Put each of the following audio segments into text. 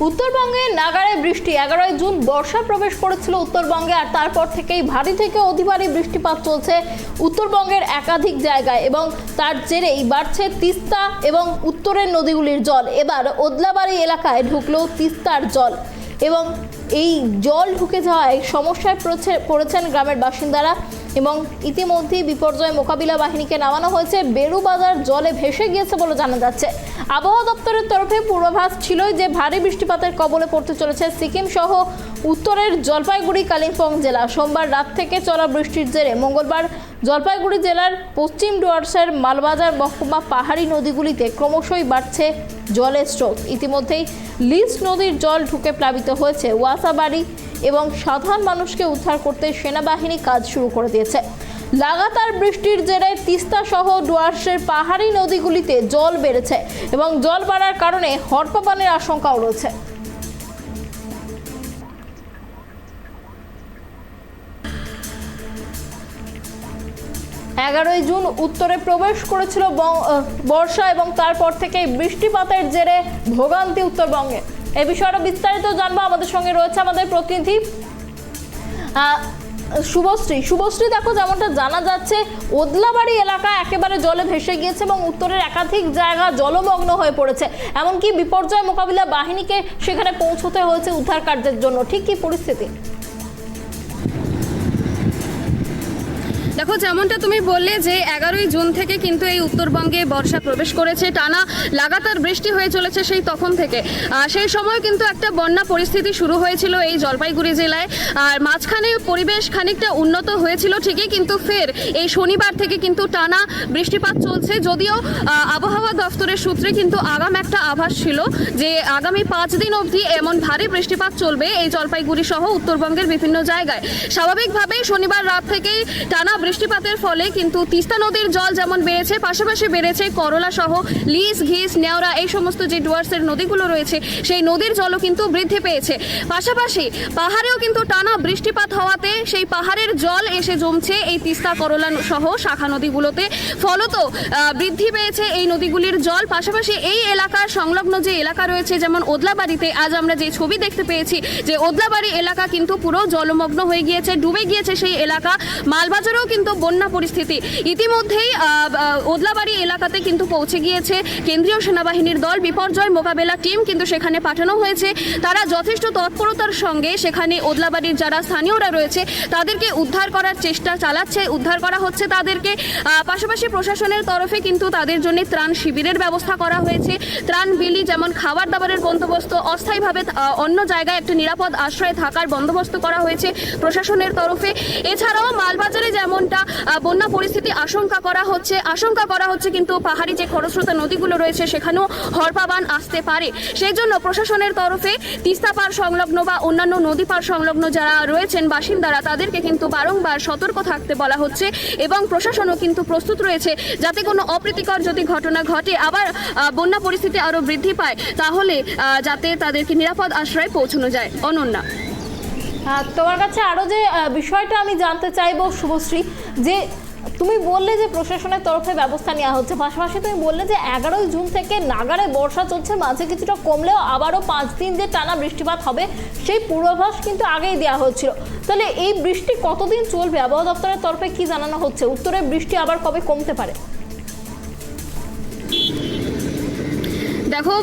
উত্তরবঙ্গে নাগাড়ে বৃষ্টি। 11ই জুন বর্ষা প্রবেশ করেছিল উত্তরবঙ্গে, আর তারপর থেকেই ভারী থেকে অতি ভারী বৃষ্টিপাত চলছে উত্তরবঙ্গের একাধিক জায়গায় এবং তার জেরেই বাড়ছে তিস্তা এবং উত্তরের নদীগুলির জল। এবার ওদলাবাড়ি এলাকায় ঢুকলো তিস্তার জল এবং এই জল ঢুকে যাওয়ায় সমস্যায় পড়েছেন গ্রামের বাসিন্দারা এবং ইতিমধ্যেই বিপর্যয় মোকাবিলা বাহিনীকে নামানো হয়েছে। বেড়ুবাজার জলে ভেসে গিয়েছে বলে জানা যাচ্ছে। আবহাওয়া দপ্তরের তরফে পূর্বাভাস ছিলই যে ভারী বৃষ্টিপাতের কবলে পড়তে চলেছে সিকিম সহ উত্তরের জলপাইগুড়ি কালিম্পং জেলা। সোমবার রাত থেকে চলা বৃষ্টির জেরে মঙ্গলবার জলপাইগুড়ি জেলার পশ্চিম ডুয়ার্সের মালবাজার মহকুমা পাহাড়ি নদীগুলিতে ক্রমশই বাড়ছে জলের স্রোত। ইতিমধ্যেই লিস নদীর জল ঢুকে প্লাবিত হয়েছে ওয়াসাবাড়ি এবং সাধারণ মানুষকে উদ্ধার করতে সেনাবাহিনী কাজ শুরু করে দিয়েছে। লাগাতার বৃষ্টির জেরে তিস্তা সহ ডুয়ার্সের পাহাড়ি নদীগুলিতে জল বেড়েছে এবং জল বাড়ার কারণে হড়পাবানের আশঙ্কাও রয়েছে। এগারোই জুন উত্তরে প্রবেশ করেছিল বর্ষা এবং তারপর থেকে বৃষ্টিপাতের জেরে ভোগান্তি উত্তরবঙ্গে। এই বিষয়টা বিস্তারিত জানবো, আমাদের সঙ্গে রয়েছে আমাদের প্রতিনিধি শুভশ্রী। দেখো, যেমনটা জানা যাচ্ছে ওদলাবাড়ি এলাকা একেবারে জলে ভেসে গিয়েছে এবং উত্তরের একাধিক জায়গা জলমগ্ন হয়ে পড়েছে। এমনকি বিপর্যয় মোকাবিলা বাহিনীকে সেখানে পৌঁছতে হয়েছে উদ্ধার কার্যের জন্য। ঠিক কি পরিস্থিতি? দেখো, যেমনটা তুমি বললে যে 11ই জুন থেকে কিন্তু এই উত্তরবঙ্গে বর্ষা প্রবেশ করেছে, টানা লাগাতার বৃষ্টি হয়ে চলেছে সেই তখন থেকে। সেই সময় কিন্তু একটা বন্যা পরিস্থিতি শুরু হয়েছিল এই জলপাইগুড়ি জেলায়, আর মাঝখানে পরিবেশ খানিকটা উন্নত হয়েছিল ঠিকই, কিন্তু ফের এই শনিবার থেকে কিন্তু টানা বৃষ্টিপাত চলছে। যদিও আবহাওয়া দফতরের সূত্রে কিন্তু আগাম একটা আভাস ছিল যে আগামী 5 দিন অবধি এমন ভারী বৃষ্টিপাত চলবে এই জলপাইগুড়ি সহ উত্তরবঙ্গের বিভিন্ন জায়গায়। স্বাভাবিকভাবেই শনিবার রাত থেকেই টানা বৃষ্টিপাতের ফলে কিন্তু তিস্তা নদীর জল যেমন বেড়েছে, পাশাপাশি বেড়েছে করলা সহ লিস, ঘিস, নেওড়া এই সমস্ত যে ডুয়ার্সের নদীগুলো রয়েছে সেই নদীর জলও কিন্তু বৃদ্ধি পেয়েছে। পাশাপাশি পাহাড়েও কিন্তু টানা বৃষ্টিপাত হওয়াতে সেই পাহাড়ের জল এসে জমছে এই তিস্তা, করলা সহ শাখা নদীগুলোতে, ফলত বৃদ্ধি পেয়েছে এই নদীগুলির জল। পাশাপাশি এই এলাকার সংলগ্ন যে এলাকা রয়েছে, যেমন ওদলাবাড়িতে আজ আমরা যে ছবি দেখতে পেয়েছি যে ওদলাবাড়ি এলাকা কিন্তু পুরো জলমগ্ন হয়ে গিয়েছে, ডুবে গিয়েছে সেই এলাকা। মালবাজারেও কিন্তু বন্যা পরিস্থিতি। ইতিমধ্যেই ওদলাবাড়ি এলাকাতে কিন্তু পৌঁছে গিয়েছে কেন্দ্রীয় সেনাবাহিনীর দল, বিপর্যয় মোকাবেলা টিম কিন্তু সেখানে পাঠানো হয়েছে। তারা যথেষ্ট তৎপরতার সঙ্গে সেখানে ওদলাবাড়ির যারা স্থানীয়রা রয়েছে তাদেরকে উদ্ধার করার চেষ্টা চালাচ্ছে, উদ্ধার করা হচ্ছে তাদেরকে। পাশাপাশি প্রশাসনের তরফে কিন্তু তাদের জন্য ত্রাণ শিবিরের ব্যবস্থা করা হয়েছে। ত্রাণ বিলি, যেমন খাবার দাবারের বন্দোবস্ত, অস্থায়ীভাবে অন্য জায়গায় একটা নিরাপদ আশ্রয়ে থাকার বন্দোবস্ত করা হয়েছে প্রশাসনের তরফে। এছাড়াও মালবাজারে যেমনটা বন্যা পরিস্থিতি আশঙ্কা করা হচ্ছে কিন্তু পাহাড়ি যে খরস্রোতা নদীগুলো রয়েছে সেখানেও হড়পাবান আসতে পারে। সেই জন্য প্রশাসনের তরফে তিস্তা পার সংলগ্ন বা অন্যান্য নদী পার সংলগ্ন যারা রয়েছেন বাসিন্দারা তাদেরকে কিন্তু বারংবার সতর্ক থাকতে বলা হচ্ছে এবং প্রশাসনও কিন্তু প্রস্তুত রয়েছে যাতে কোনো অপ্রীতিকর যদি ঘটনা ঘটে, আবার বন্যা পরিস্থিতি আরও বৃদ্ধি পায়, তাহলে যাতে তাদেরকে নিরাপদ আশ্রয়ে পৌঁছানো যায়। অনন্যা, তোমার কাছে আরো যে বিষয়টা আমি জানতে চাইবো শুভশ্রী, যে তুমি বললে যে প্রশাসনের তরফে ব্যবস্থা নেওয়া হচ্ছে, পাশাপাশি তুমি বললে যে 11ই জুন থেকে নাগাড়ে বর্ষা চলছে, মাঝে কিছুটা কমলেও আবারও 5 দিন যে টানা বৃষ্টিপাত হবে সেই পূর্বাভাস কিন্তু আগেই দেওয়া হচ্ছিল। তাহলে এই বৃষ্টি কতদিন চলবে? আবহাওয়া দপ্তরের তরফে কি জানানো হচ্ছে? উত্তরে বৃষ্টি আবার কবে কমতে পারে? দেখো,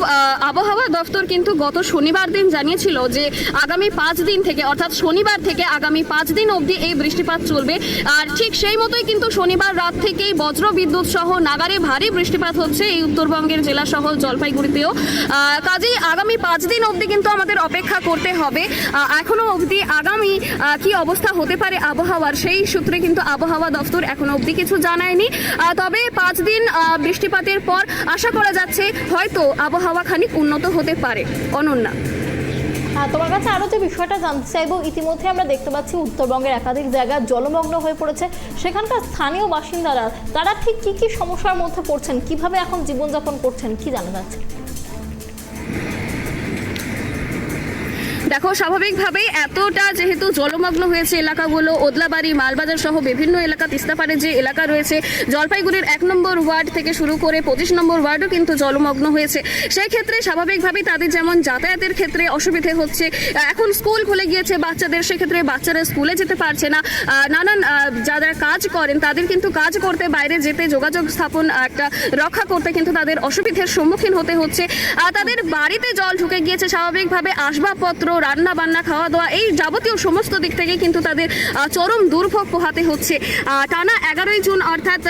আবহাওয়া দফতর কিন্তু গত শনিবার দিন জানিয়েছিল যে আগামী 5 দিন থেকে, অর্থাৎ শনিবার থেকে আগামী 5 দিন অবধি এই বৃষ্টিপাত চলবে। আর ঠিক সেই মতোই কিন্তু শনিবার রাত থেকেই বজ্র বিদ্যুৎ সহ নাগারে ভারী বৃষ্টিপাত হচ্ছে এই উত্তরবঙ্গের জেলা সহ জলপাইগুড়িতেও। কাজেই আগামী 5 দিন অবধি কিন্তু আমাদের অপেক্ষা করতে হবে। এখনো অবধি আগামী কি অবস্থা হতে পারে আবহাওয়ার, সেই সূত্রে কিন্তু আবহাওয়া দফতর এখনো অবধি কিছু জানায়নি। তবে 5 দিন বৃষ্টিপাতের পর আশা করা যাচ্ছে হয়তো আবহাওয়া খানিক উন্নত হতে পারে। অনন্যা, তোমার কাছে আরো যে বিষয়টা জানতে চাইবো, ইতিমধ্যে আমরা দেখতে পাচ্ছি উত্তরবঙ্গের একাধিক জায়গা জলমগ্ন হয়ে পড়েছে, সেখানকার স্থানীয় বাসিন্দারা তারা ঠিক কি কি সমস্যার মধ্যে পড়ছেন, কিভাবে এখন জীবনযাপন করছেন, কি জানা যাচ্ছে? দেখো স্বাভাবিকভাবেই এতটা যেহেতু জলমগ্ন হয়েছে এলাকাগুলো, ওদলাবাড়ি, মালবাজার সহ বিভিন্ন এলাকা, তিস্তাপাড়ের যে এলাকা রয়েছে, জলপাইগুড়ির 1 নম্বর ওয়ার্ড থেকে শুরু করে 25 নম্বর ওয়ার্ডও কিন্তু জলমগ্ন হয়েছে। সেই ক্ষেত্রে স্বাভাবিকভাবেই তাদের যেমন যাতায়াতের ক্ষেত্রে অসুবিধে হচ্ছে, এখন স্কুল খুলে গিয়েছে বাচ্চাদের, সেক্ষেত্রে বাচ্চারা স্কুলে যেতে পারছে না, নানান যারা কাজ করেন তাদের কিন্তু কাজ করতে বাইরে যেতে, যোগাযোগ স্থাপন একটা রক্ষা করতে কিন্তু তাদের অসুবিধার সম্মুখীন হতে হচ্ছে। তাদের বাড়িতে জল ঢুকে গিয়েছে, স্বাভাবিকভাবে আসবাবপত্র, রান্না বান্না, খাওয়া দাওয়া, এই যাবতীয় সমস্ত দিক থেকে কিন্তু তাদের চরম দুর্ভোগ পোহাতে হচ্ছে। টানা 11ই জুন অর্থাৎ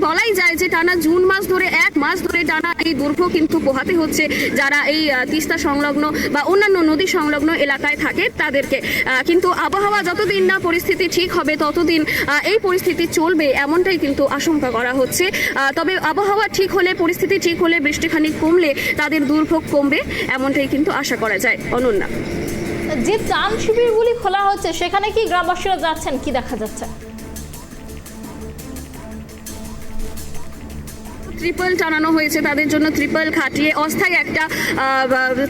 বলাই যায় যে টানা জুন মাস ধরে, 1 মাস ধরে টানা এই দুর্ভোগ কিন্তু পোহাতে হচ্ছে যারা এই তিস্তা সংলগ্ন বা অন্যান্য নদী সংলগ্ন এলাকায় থাকে তাদেরকে। কিন্তু আবহাওয়া যতদিন না পরিস্থিতি ঠিক হবে ততদিন এই পরিস্থিতি চলবে এমনটাই কিন্তু আশঙ্কা করা হচ্ছে। তবে আবহাওয়া ঠিক হলে, পরিস্থিতি ঠিক হলে, বৃষ্টিখানি কমলে তাদের দুর্ভোগ কমবে এমনটাই কিন্তু আশা করা যায়। অনন্যা, যে ত্রাণ শিবিরগুলি খোলা হচ্ছে সেখানে কি গ্রামবাসীরা যাচ্ছেন, কি দেখা যাচ্ছে? ট্রিপল টানানো হয়েছে তাদের জন্য, ট্রিপল খাটিয়ে অস্থায়ী একটা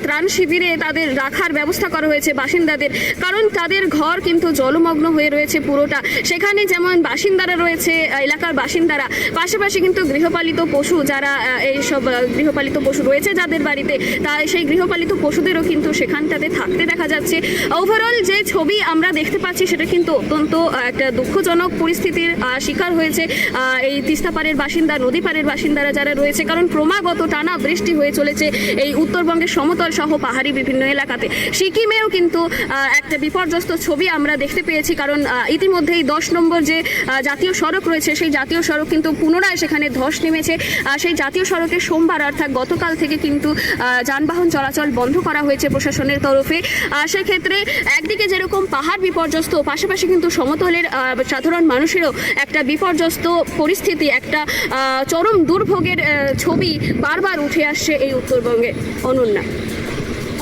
ত্রাণ শিবিরে তাদের রাখার ব্যবস্থা করা হয়েছে বাসিন্দাদের, কারণ তাদের ঘর কিন্তু জলমগ্ন হয়ে রয়েছে পুরোটা। সেখানে যেমন বাসিন্দারা রয়েছে, এলাকার বাসিন্দারা, পাশাপাশি কিন্তু গৃহপালিত পশু, যারা এইসব গৃহপালিত পশু রয়েছে যাদের বাড়িতে, তাই সেই গৃহপালিত পশুদেরও কিন্তু সেখানটাতে থাকতে দেখা যাচ্ছে। ওভারঅল যে ছবি আমরা দেখতে পাচ্ছি সেটা কিন্তু অত্যন্ত একটা দুঃখজনক পরিস্থিতির শিকার হয়েছে এই তিস্তাপাড়ের বাসিন্দা, নদীপাড়ের বাসিন্দা যারা রয়েছে, কারণ ক্রমাগত টানা বৃষ্টি হয়ে চলেছে এই উত্তরবঙ্গের সমতল সহ পাহাড়ি বিভিন্ন এলাকাতে। সিকিমেও কিন্তু একটা বিপর্যস্ত ছবি আমরা দেখতে পেয়েছি, কারণ ইতিমধ্যেই 10 নম্বর যে জাতীয় সড়ক রয়েছে সেই জাতীয় সড়ক কিন্তু পুনরায় সেখানে ধস নেমেছে। সেই জাতীয় সড়কে সোমবার অর্থাৎ গতকাল থেকে কিন্তু যানবাহন চলাচল বন্ধ করা হয়েছে প্রশাসনের তরফে। সেক্ষেত্রে একদিকে যেরকম পাহাড় বিপর্যস্ত, পাশাপাশি কিন্তু সমতলের সাধারণ মানুষেরও একটা বিপর্যস্ত পরিস্থিতি, একটা চরম দুর্ভোগের ছবি বারবার উঠে আসছে এই উত্তরবঙ্গে। অনন্যা,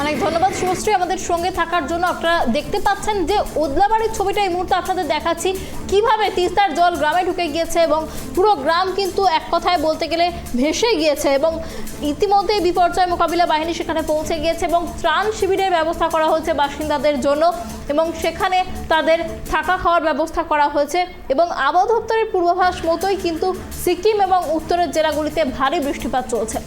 অনেক ধন্যবাদ শুভশ্রী আমাদের সঙ্গে থাকার জন্য। আপনারা দেখতে পাচ্ছেন যে ওদলাবাড়ির ছবিটা এই মুহূর্তে আপনাদের দেখাচ্ছি, কিভাবে তিস্তার জল গ্রামে ঢুকে গিয়েছে এবং পুরো গ্রাম কিন্তু এক কথায় বলতে গেলে ভেসে গিয়েছে এবং ইতিমধ্যে বিপর্যয় মোকাবিলা বাহিনী সেখানে পৌঁছে গিয়েছে এবং ত্রাণ শিবিরের ব্যবস্থা করা হয়েছে বাসিন্দাদের জন্য এবং সেখানে তাদের থাকা খাওয়ার ব্যবস্থা করা হয়েছে এবং আবহাওয়া দপ্তরের পূর্বাভাস মতোই কিন্তু সিকিম এবং উত্তরের জেলাগুলিতে ভারী বৃষ্টিপাত চলছে।